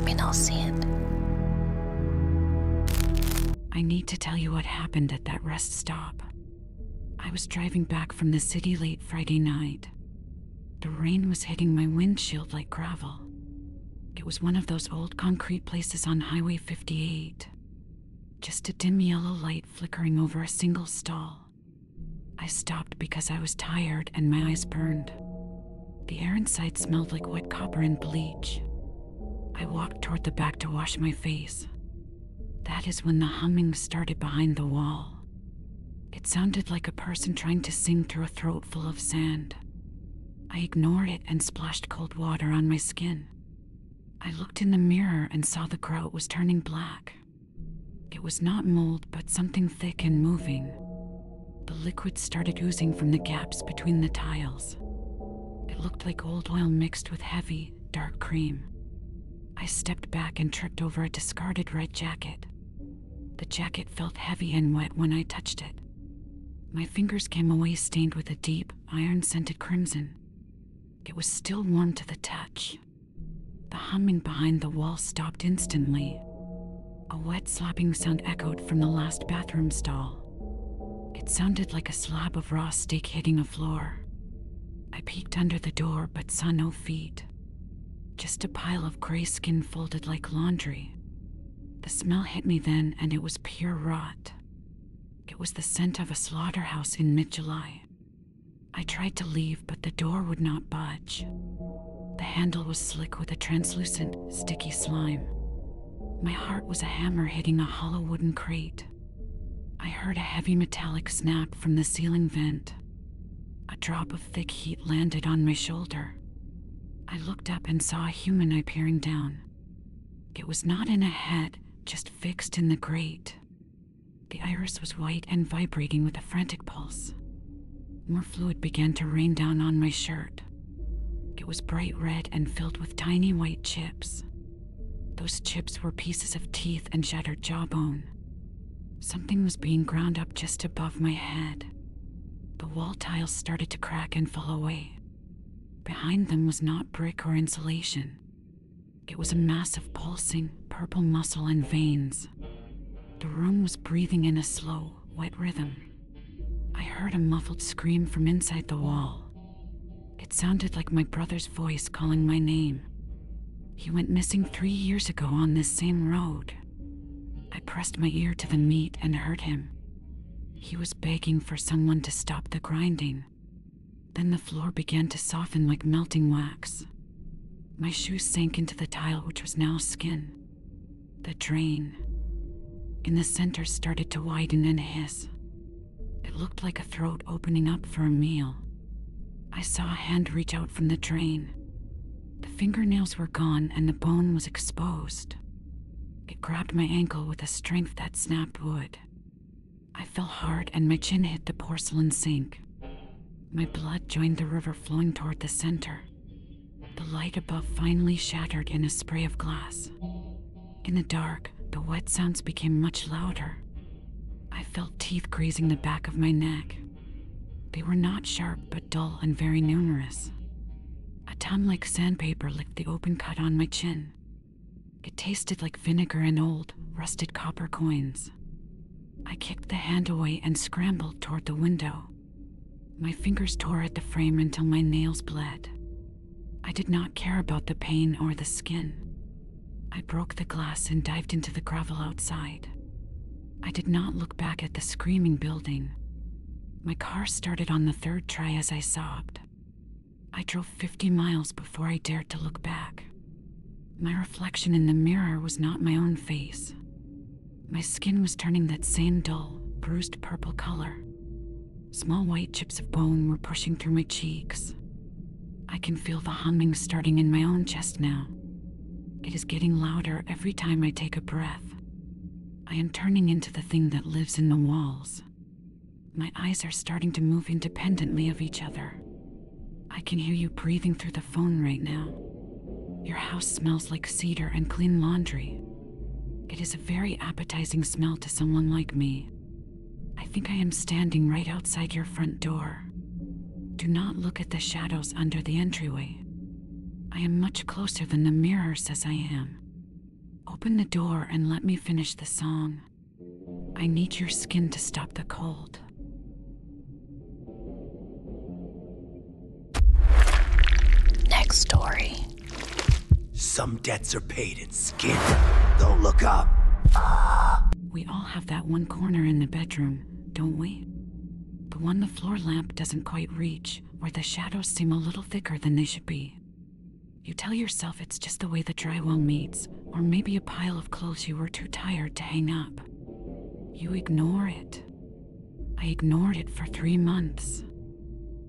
criminal scene. I need to tell you what happened at that rest stop. I was driving back from the city late Friday night. The rain was hitting my windshield like gravel. It was one of those old concrete places on Highway 58. Just a dim yellow light flickering over a single stall. I stopped because I was tired and my eyes burned. The air inside smelled like wet copper and bleach. I walked toward the back to wash my face. That is when the humming started behind the wall. It sounded like a person trying to sing through a throat full of sand. I ignored it and splashed cold water on my skin. I looked in the mirror and saw the grout was turning black. It was not mold, but something thick and moving. The liquid started oozing from the gaps between the tiles. It looked like old oil mixed with heavy, dark cream. I stepped back and tripped over a discarded red jacket. The jacket felt heavy and wet when I touched it. My fingers came away stained with a deep, iron-scented crimson. It was still warm to the touch. The humming behind the wall stopped instantly. A wet slapping sound echoed from the last bathroom stall. It sounded like a slab of raw steak hitting a floor. I peeked under the door but saw no feet. Just a pile of gray skin folded like laundry. The smell hit me then, and it was pure rot. It was the scent of a slaughterhouse in mid-July. I tried to leave, but the door would not budge. The handle was slick with a translucent, sticky slime. My heart was a hammer hitting a hollow wooden crate. I heard a heavy metallic snap from the ceiling vent. A drop of thick heat landed on my shoulder. I looked up and saw a human eye peering down. It was not in a head, just fixed in the grate. The iris was white and vibrating with a frantic pulse. More fluid began to rain down on my shirt. It was bright red and filled with tiny white chips. Those chips were pieces of teeth and shattered jawbone. Something was being ground up just above my head. The wall tiles started to crack and fall away. Behind them was not brick or insulation. It was a mass of pulsing, purple muscle and veins. The room was breathing in a slow, wet rhythm. I heard a muffled scream from inside the wall. It sounded like my brother's voice calling my name. He went missing 3 years ago on this same road. I pressed my ear to the meat and heard him. He was begging for someone to stop the grinding. Then the floor began to soften like melting wax. My shoes sank into the tile, which was now skin. The drain in the center started to widen and hiss. It looked like a throat opening up for a meal. I saw a hand reach out from the drain. The fingernails were gone and the bone was exposed. It grabbed my ankle with a strength that snapped wood. I fell hard and my chin hit the porcelain sink. My blood joined the river flowing toward the center. The light above finally shattered in a spray of glass. In the dark, the wet sounds became much louder. I felt teeth grazing the back of my neck. They were not sharp but dull and very numerous. A tongue like sandpaper licked the open cut on my chin. It tasted like vinegar and old, rusted copper coins. I kicked the hand away and scrambled toward the window. My fingers tore at the frame until my nails bled. I did not care about the pain or the skin. I broke the glass and dived into the gravel outside. I did not look back at the screaming building. My car started on the third try as I sobbed. I drove 50 miles before I dared to look back. My reflection in the mirror was not my own face. My skin was turning that same dull, bruised purple color. Small white chips of bone were pushing through my cheeks. I can feel the humming starting in my own chest now. It is getting louder every time I take a breath. I am turning into the thing that lives in the walls. My eyes are starting to move independently of each other. I can hear you breathing through the phone right now. Your house smells like cedar and clean laundry. It is a very appetizing smell to someone like me. I think I am standing right outside your front door. Do not look at the shadows under the entryway. I am much closer than the mirror says I am. Open the door and let me finish the song. I need your skin to stop the cold. Next story. Some debts are paid in skin. Don't look up. We all have that one corner in the bedroom, don't we? The one the floor lamp doesn't quite reach, where the shadows seem a little thicker than they should be. You tell yourself it's just the way the drywall meets, or maybe a pile of clothes you were too tired to hang up. You ignore it. I ignored it for 3 months.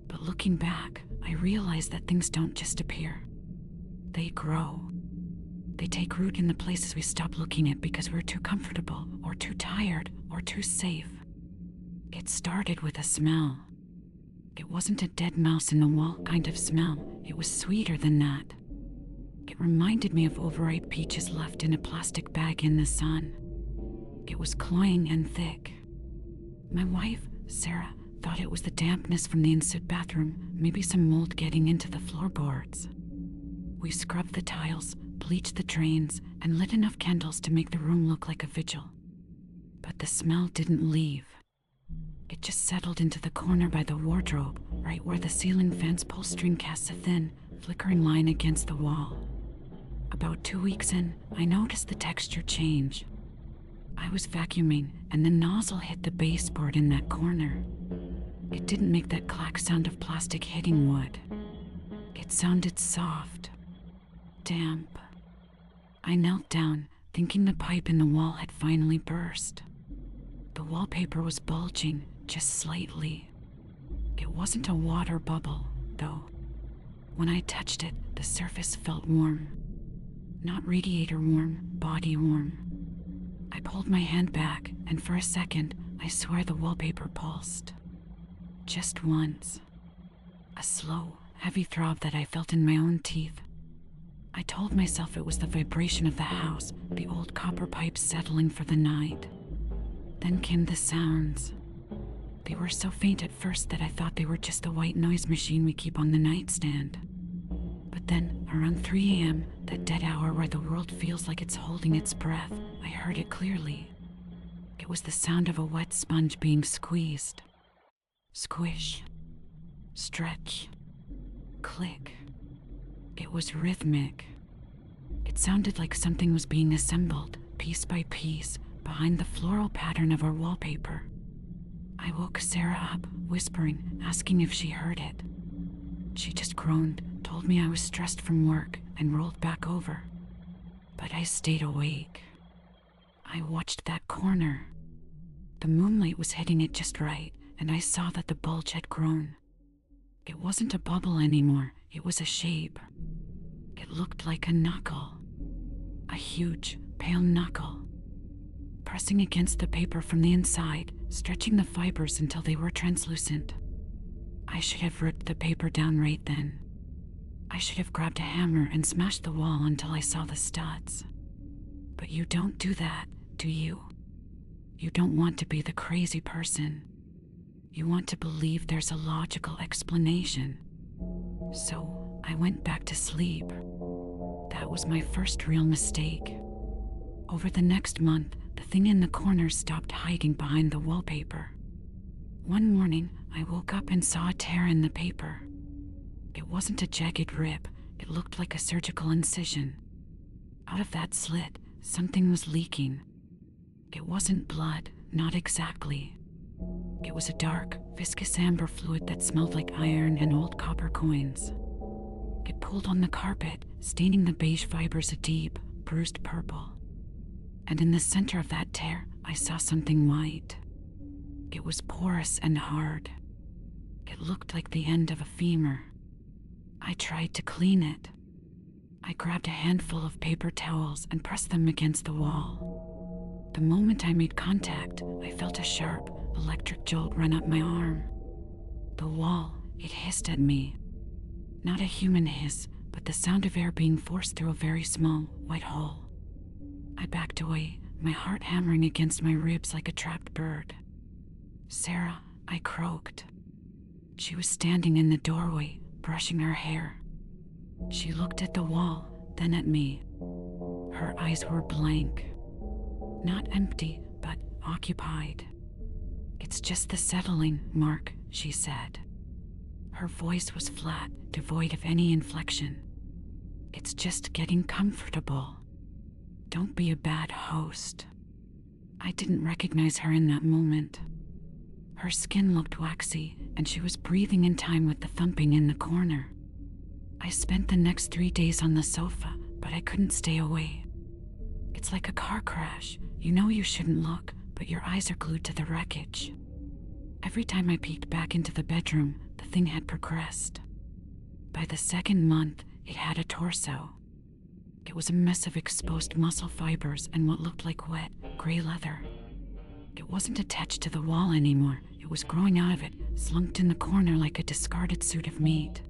But looking back, I realized that things don't just appear. They grow. They take root in the places we stop looking at because we're too comfortable, or too tired, or too safe. It started with a smell. It wasn't a dead mouse in the wall kind of smell. It was sweeter than that. It reminded me of overripe peaches left in a plastic bag in the sun. It was cloying and thick. My wife, Sarah, thought it was the dampness from the in-suite bathroom, maybe some mold getting into the floorboards. We scrubbed the tiles, bleached the drains, and lit enough candles to make the room look like a vigil. But the smell didn't leave. It just settled into the corner by the wardrobe, right where the ceiling fan's pull string casts a thin, flickering line against the wall. About 2 weeks in, I noticed the texture change. I was vacuuming, and the nozzle hit the baseboard in that corner. It didn't make that clack sound of plastic hitting wood. It sounded soft, damp. I knelt down, thinking the pipe in the wall had finally burst. The wallpaper was bulging, just slightly. It wasn't a water bubble, though. When I touched it, the surface felt warm. Not radiator warm, body warm. I pulled my hand back, and for a second, I swear the wallpaper pulsed. Just once. A slow, heavy throb that I felt in my own teeth. I told myself it was the vibration of the house, the old copper pipes settling for the night. Then came the sounds. They were so faint at first that I thought they were just the white noise machine we keep on the nightstand. But then, around 3 a.m., that dead hour where the world feels like it's holding its breath, I heard it clearly. It was the sound of a wet sponge being squeezed. Squish. Stretch. Click. It was rhythmic. It sounded like something was being assembled, piece by piece, behind the floral pattern of our wallpaper. I woke Sarah up, whispering, asking if she heard it. She just groaned, told me I was stressed from work, and rolled back over. But I stayed awake. I watched that corner. The moonlight was hitting it just right, and I saw that the bulge had grown. It wasn't a bubble anymore, it was a shape. It looked like a knuckle. A huge, pale knuckle. Pressing against the paper from the inside, stretching the fibers until they were translucent. I should have ripped the paper down right then. I should have grabbed a hammer and smashed the wall until I saw the studs. But you don't do that, do you? You don't want to be the crazy person. You want to believe there's a logical explanation. So I went back to sleep. That was my first real mistake. Over the next month, the thing in the corner stopped hiding behind the wallpaper. One morning, I woke up and saw a tear in the paper. It wasn't a jagged rip, it looked like a surgical incision. Out of that slit, something was leaking. It wasn't blood, not exactly. It was a dark, viscous amber fluid that smelled like iron and old copper coins. It pooled on the carpet, staining the beige fibers a deep, bruised purple. And in the center of that tear, I saw something white. It was porous and hard. It looked like the end of a femur. I tried to clean it. I grabbed a handful of paper towels and pressed them against the wall. The moment I made contact, I felt a sharp, electric jolt run up my arm. The wall, it hissed at me. Not a human hiss, but the sound of air being forced through a very small, white hole. I backed away, my heart hammering against my ribs like a trapped bird. "Sarah," I croaked. She was standing in the doorway, brushing her hair. She looked at the wall, then at me. Her eyes were blank. Not empty, but occupied. "It's just the settling, Mark," she said. Her voice was flat, devoid of any inflection. "It's just getting comfortable. Don't be a bad host." I didn't recognize her in that moment. Her skin looked waxy, and she was breathing in time with the thumping in the corner. I spent the next 3 days on the sofa, but I couldn't stay away. It's like a car crash. You know you shouldn't look, but your eyes are glued to the wreckage. Every time I peeked back into the bedroom, the thing had progressed. By the second month, it had a torso. It was a mess of exposed muscle fibers and what looked like wet, gray leather. It wasn't attached to the wall anymore. It was growing out of it, slunked in the corner like a discarded suit of meat.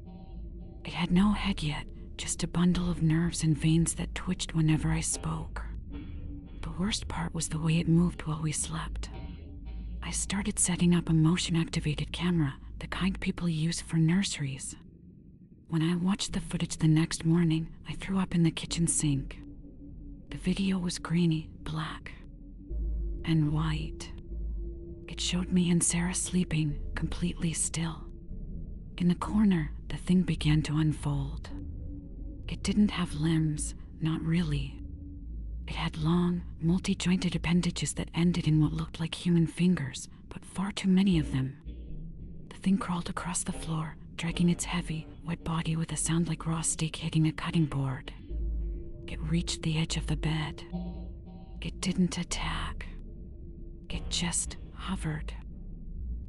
It had no head yet, just a bundle of nerves and veins that twitched whenever I spoke. The worst part was the way it moved while we slept. I started setting up a motion-activated camera, the kind people use for nurseries. When I watched the footage the next morning, I threw up in the kitchen sink. The video was grainy, black, and white. It showed me and Sarah sleeping, completely still. In the corner, the thing began to unfold. It didn't have limbs, not really. It had long, multi-jointed appendages that ended in what looked like human fingers, but far too many of them. The thing crawled across the floor, dragging its heavy, wet body with a sound like raw steak hitting a cutting board. It reached the edge of the bed. It didn't attack. It just hovered.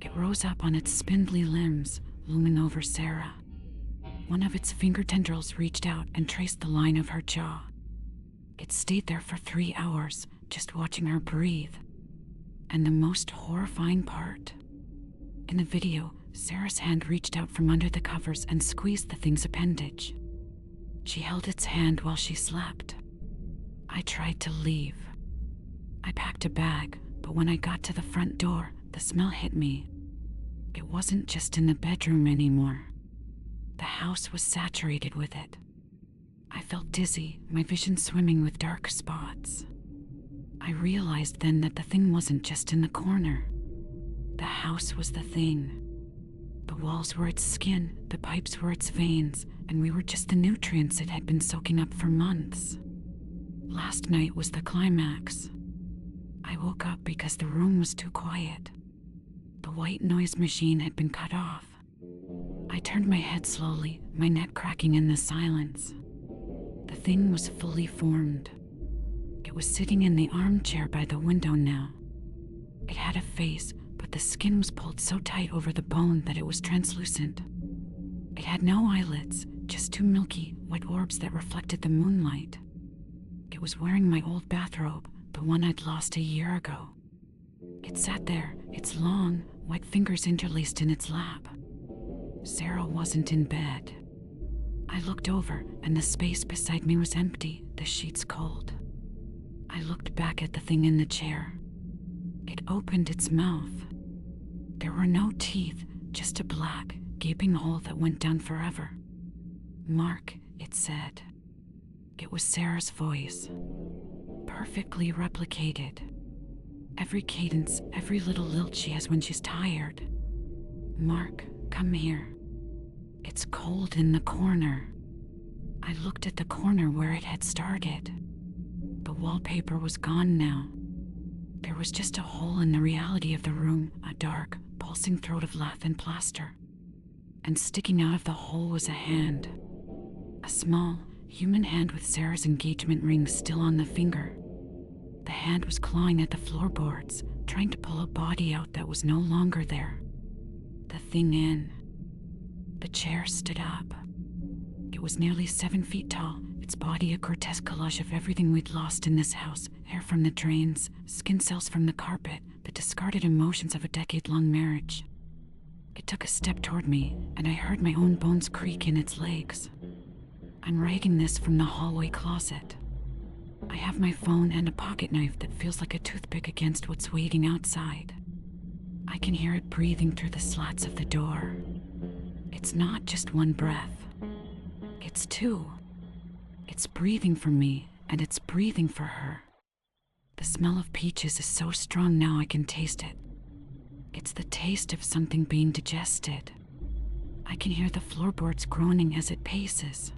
It rose up on its spindly limbs, looming over Sarah. One of its finger tendrils reached out and traced the line of her jaw. It stayed there for 3 hours, just watching her breathe. And the most horrifying part, in the video, Sarah's hand reached out from under the covers and squeezed the thing's appendage. She held its hand while she slept. I tried to leave. I packed a bag, but when I got to the front door, the smell hit me. It wasn't just in the bedroom anymore. The house was saturated with it. I felt dizzy, my vision swimming with dark spots. I realized then that the thing wasn't just in the corner. The house was the thing. The walls were its skin, the pipes were its veins, and we were just the nutrients it had been soaking up for months. Last night was the climax. I woke up because the room was too quiet. The white noise machine had been cut off. I turned my head slowly, my neck cracking in the silence. The thing was fully formed. It was sitting in the armchair by the window now. It had a face, but the skin was pulled so tight over the bone that it was translucent. It had no eyelids, just 2 milky, white orbs that reflected the moonlight. It was wearing my old bathrobe, the one I'd lost a year ago. It sat there, its long, white fingers interlaced in its lap. Sarah wasn't in bed. I looked over, and the space beside me was empty, the sheets cold. I looked back at the thing in the chair. It opened its mouth. There were no teeth, just a black, gaping hole that went down forever. "Mark," it said. It was Sarah's voice, perfectly replicated. Every cadence, every little lilt she has when she's tired. "Mark, come here. It's cold in the corner." I looked at the corner where it had started. The wallpaper was gone now. There was just a hole in the reality of the room, a dark, pulsing throat of lath and plaster. And sticking out of the hole was a hand. A small, human hand with Sarah's engagement ring still on the finger. The hand was clawing at the floorboards, trying to pull a body out that was no longer there. The thing in. The chair stood up. It was nearly 7 feet tall, its body a grotesque collage of everything we'd lost in this house, hair from the drains, skin cells from the carpet, the discarded emotions of a decade-long marriage. It took a step toward me, and I heard my own bones creak in its legs. I'm writing this from the hallway closet. I have my phone and a pocket knife that feels like a toothpick against what's waiting outside. I can hear it breathing through the slats of the door. It's not just one breath. It's 2. It's breathing for me, and it's breathing for her. The smell of peaches is so strong now I can taste it. It's the taste of something being digested. I can hear the floorboards groaning as it paces.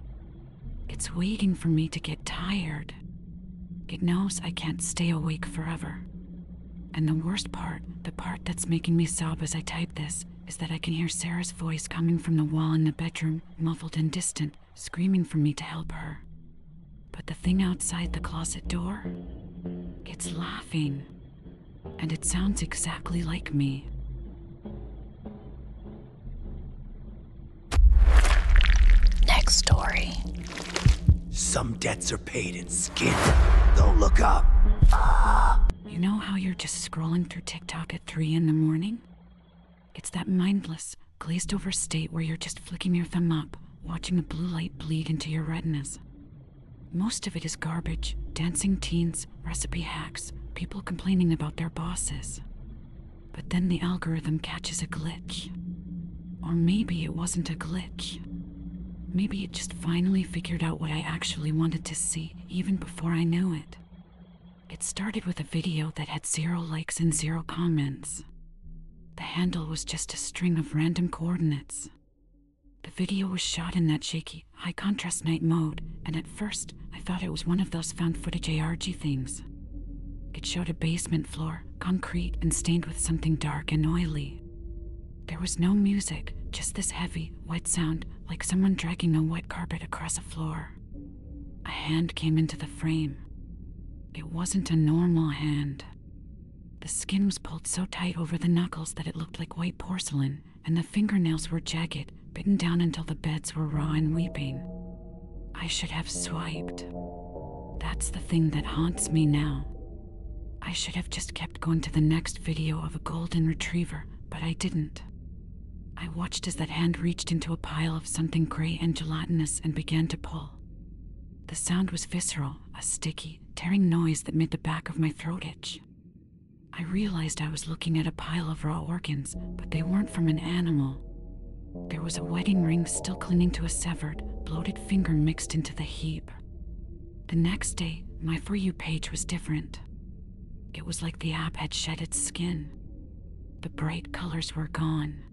It's waiting for me to get tired. It knows I can't stay awake forever. And the worst part, the part that's making me sob as I type this, is that I can hear Sarah's voice coming from the wall in the bedroom, muffled and distant, screaming for me to help her. But the thing outside the closet door? It's laughing. And it sounds exactly like me. Next story. Some debts are paid in skin. Don't look up. You know how you're just scrolling through TikTok at 3 in the morning? It's that mindless, glazed over state where you're just flicking your thumb up, watching the blue light bleed into your retinas. Most of it is garbage, dancing teens, recipe hacks, people complaining about their bosses. But then the algorithm catches a glitch. Or maybe it wasn't a glitch. Maybe it just finally figured out what I actually wanted to see, even before I knew it. It started with a video that had 0 likes and 0 comments. The handle was just a string of random coordinates. The video was shot in that shaky, high-contrast night mode, and at first, I thought it was one of those found footage ARG things. It showed a basement floor, concrete and stained with something dark and oily. There was no music, just this heavy, wet sound, like someone dragging a wet carpet across a floor. A hand came into the frame. It wasn't a normal hand. The skin was pulled so tight over the knuckles that it looked like white porcelain, and the fingernails were jagged, bitten down until the beds were raw and weeping. I should have swiped. That's the thing that haunts me now. I should have just kept going to the next video of a golden retriever, but I didn't. I watched as that hand reached into a pile of something gray and gelatinous and began to pull. The sound was visceral, a sticky, tearing noise that made the back of my throat itch. I realized I was looking at a pile of raw organs, but they weren't from an animal. There was a wedding ring still clinging to a severed, bloated finger mixed into the heap. The next day, my For You page was different. It was like the app had shed its skin. The bright colors were gone.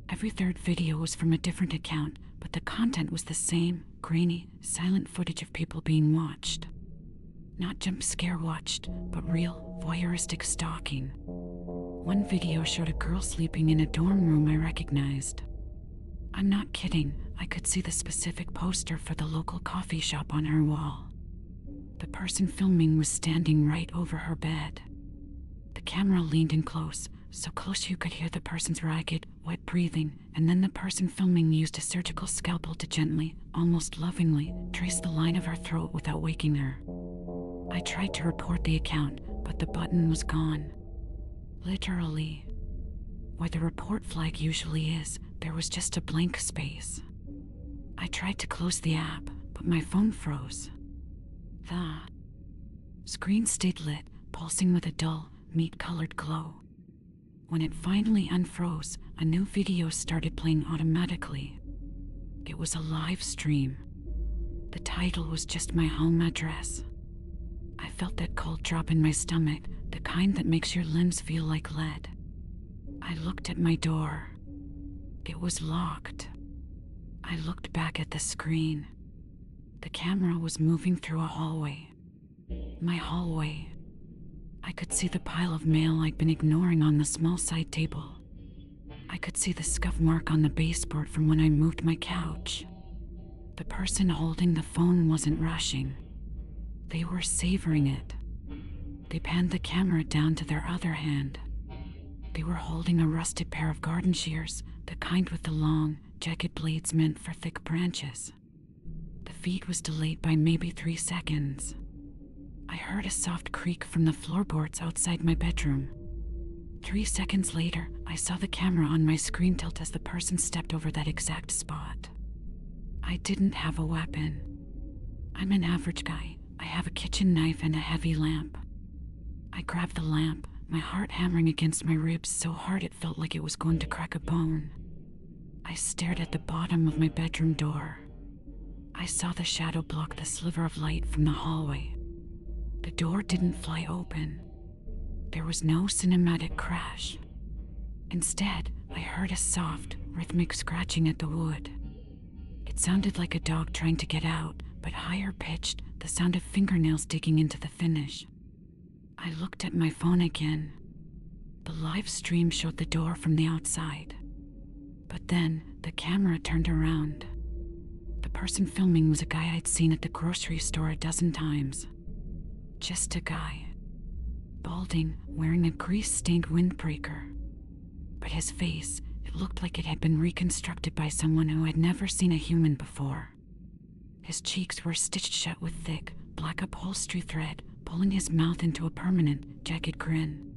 Every third video was from a different account, but the content was the same, grainy, silent footage of people being watched. Not jump scare watched, but real, voyeuristic stalking. One video showed a girl sleeping in a dorm room I recognized. I'm not kidding, I could see the specific poster for the local coffee shop on her wall. The person filming was standing right over her bed. The camera leaned in close, so close you could hear the person's ragged, wet breathing, and then the person filming used a surgical scalpel to gently, almost lovingly, trace the line of her throat without waking her. I tried to report the account, but the button was gone. Literally. Where the report flag usually is, there was just a blank space. I tried to close the app, but my phone froze. The screen stayed lit, pulsing with a dull, meat-colored glow. When it finally unfroze, a new video started playing automatically. It was a live stream. The title was just my home address. I felt that cold drop in my stomach, the kind that makes your limbs feel like lead. I looked at my door. It was locked. I looked back at the screen. The camera was moving through a hallway. My hallway. I could see the pile of mail I'd been ignoring on the small side table. I could see the scuff mark on the baseboard from when I moved my couch. The person holding the phone wasn't rushing. They were savoring it. They panned the camera down to their other hand. They were holding a rusted pair of garden shears, the kind with the long, jagged blades meant for thick branches. The feed was delayed by maybe 3 seconds. I heard a soft creak from the floorboards outside my bedroom. 3 seconds later, I saw the camera on my screen tilt as the person stepped over that exact spot. I didn't have a weapon. I'm an average guy. I have a kitchen knife and a heavy lamp. I grabbed the lamp, my heart hammering against my ribs so hard it felt like it was going to crack a bone. I stared at the bottom of my bedroom door. I I saw the shadow block the sliver of light from the hallway. The door didn't fly open. There was no cinematic crash. Instead, I heard a soft, rhythmic scratching at the wood. It sounded like a dog trying to get out, but higher pitched, the sound of fingernails digging into the finish. I looked at my phone again. The live stream showed the door from the outside. But then, the camera turned around. The person filming was a guy I'd seen at the grocery store a dozen times. Just a guy. Balding, wearing a grease-stained windbreaker. But his face, it looked like it had been reconstructed by someone who had never seen a human before. His cheeks were stitched shut with thick, black upholstery thread, pulling his mouth into a permanent, jagged grin.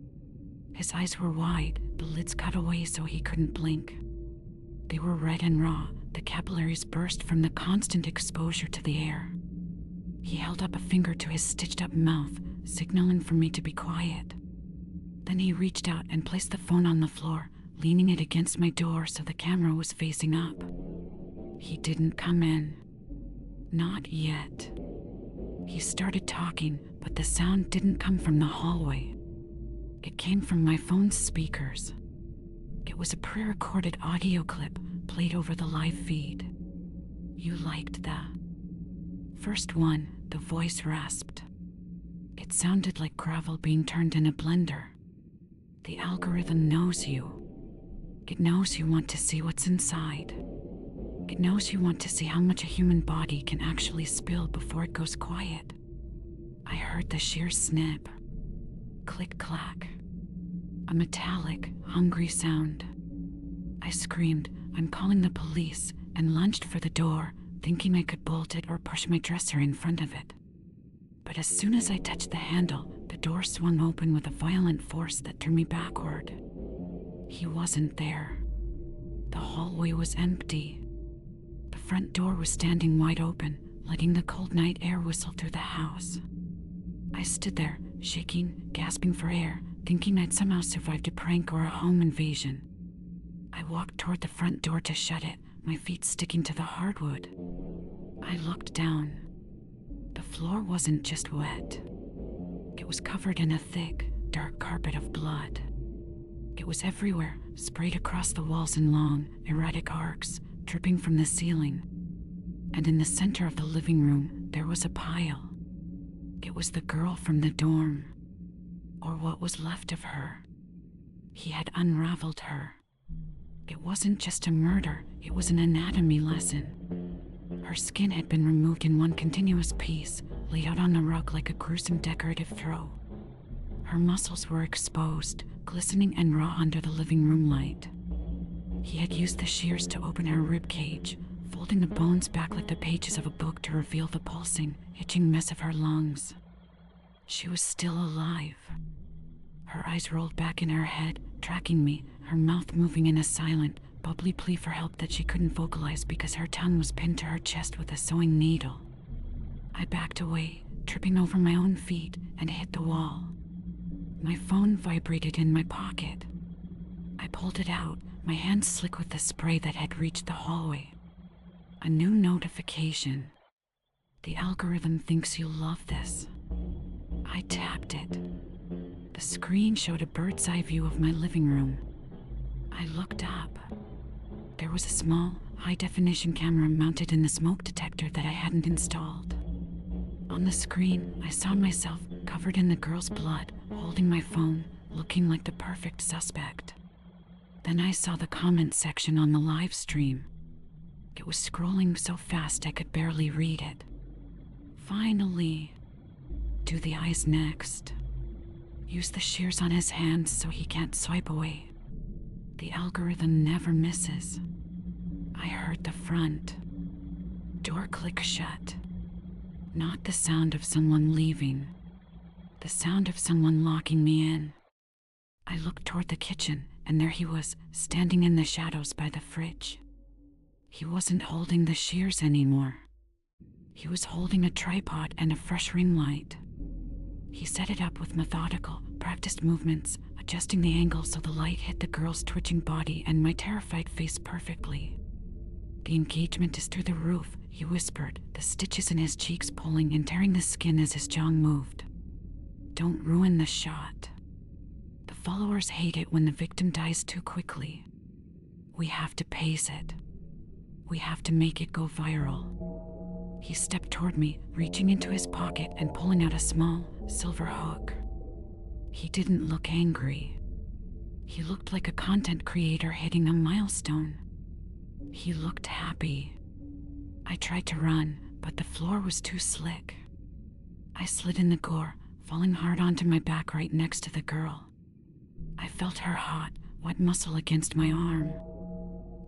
His eyes were wide, the lids cut away so he couldn't blink. They were red and raw, the capillaries burst from the constant exposure to the air. He held up a finger to his stitched-up mouth, signaling for me to be quiet. Then he reached out and placed the phone on the floor, leaning it against my door so the camera was facing up. He didn't come in. Not yet. He started talking, but the sound didn't come from the hallway. It came from my phone's speakers. It was a pre-recorded audio clip played over the live feed. You liked the first one, the voice rasped. It sounded like gravel being turned in a blender. The algorithm knows you. It knows you want to see what's inside. It knows you want to see how much a human body can actually spill before it goes quiet. I heard the shears snip. Click-clack. A metallic, hungry sound. I screamed, "I'm calling the police," and lunged for the door, thinking I could bolt it or push my dresser in front of it. But as soon as I touched the handle, the door swung open with a violent force that threw me backward. He wasn't there. The hallway was empty. The front door was standing wide open, letting the cold night air whistle through the house. I stood there, shaking, gasping for air, thinking I'd somehow survived a prank or a home invasion. I walked toward the front door to shut it, my feet sticking to the hardwood. I looked down. The floor wasn't just wet. It was covered in a thick, dark carpet of blood. It was everywhere, sprayed across the walls in long, erratic arcs, dripping from the ceiling. And in the center of the living room, there was a pile. It was the girl from the dorm. Or what was left of her. He had unraveled her. It wasn't just a murder, it was an anatomy lesson. Her skin had been removed in one continuous piece, laid out on the rug like a gruesome decorative throw. Her muscles were exposed, glistening and raw under the living room light. He had used the shears to open her rib cage, folding the bones back like the pages of a book to reveal the pulsing, itching mess of her lungs. She was still alive. Her eyes rolled back in her head, tracking me, her mouth moving in a silent, bubbly plea for help that she couldn't vocalize because her tongue was pinned to her chest with a sewing needle. I backed away, tripping over my own feet, and hit the wall. My phone vibrated in my pocket. I pulled it out, my hands slick with the spray that had reached the hallway. A new notification. The algorithm thinks you'll love this. I tapped it. The screen showed a bird's eye view of my living room. I looked up. There was a small, high-definition camera mounted in the smoke detector that I hadn't installed. On the screen, I saw myself, covered in the girl's blood, holding my phone, looking like the perfect suspect. Then I saw the comment section on the live stream. It was scrolling so fast I could barely read it. Finally. Do the eyes next. Use the shears on his hands so he can't swipe away. The algorithm never misses. I heard the front door click shut. Not the sound of someone leaving. The sound of someone locking me in. I looked toward the kitchen, and there he was, standing in the shadows by the fridge. He wasn't holding the shears anymore. He was holding a tripod and a fresh ring light. He set it up with methodical, practiced movements, adjusting the angle so the light hit the girl's twitching body and my terrified face perfectly. The engagement is through the roof, he whispered, the stitches in his cheeks pulling and tearing the skin as his jaw moved. Don't ruin the shot. The followers hate it when the victim dies too quickly. We have to pace it. We have to make it go viral. He stepped toward me, reaching into his pocket and pulling out a small, silver hook. He didn't look angry. He looked like a content creator hitting a milestone. He looked happy. I tried to run, but the floor was too slick. I slid in the gore, falling hard onto my back right next to the girl. I felt her hot, wet muscle against my arm.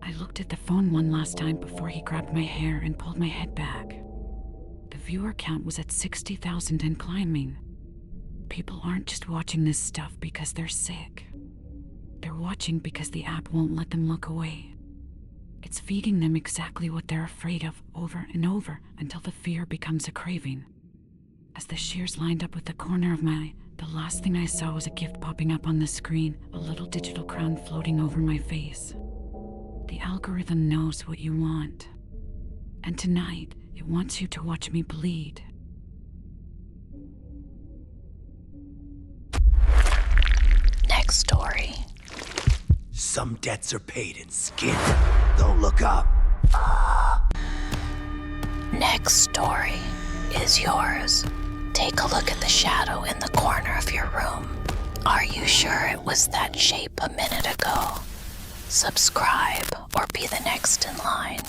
I looked at the phone one last time before he grabbed my hair and pulled my head back. The viewer count was at 60,000 and climbing. People aren't just watching this stuff because they're sick. They're watching because the app won't let them look away. It's feeding them exactly what they're afraid of over and over until the fear becomes a craving. As the shears lined up with the corner of my eye, the last thing I saw was a gift popping up on the screen, a little digital crown floating over my face. The algorithm knows what you want. And tonight, it wants you to watch me bleed. Next story. Some debts are paid in skin. Don't look up. Next story is yours. Take a look at the shadow in the corner of your room. Are you sure it was that shape a minute ago? Subscribe or be the next in line.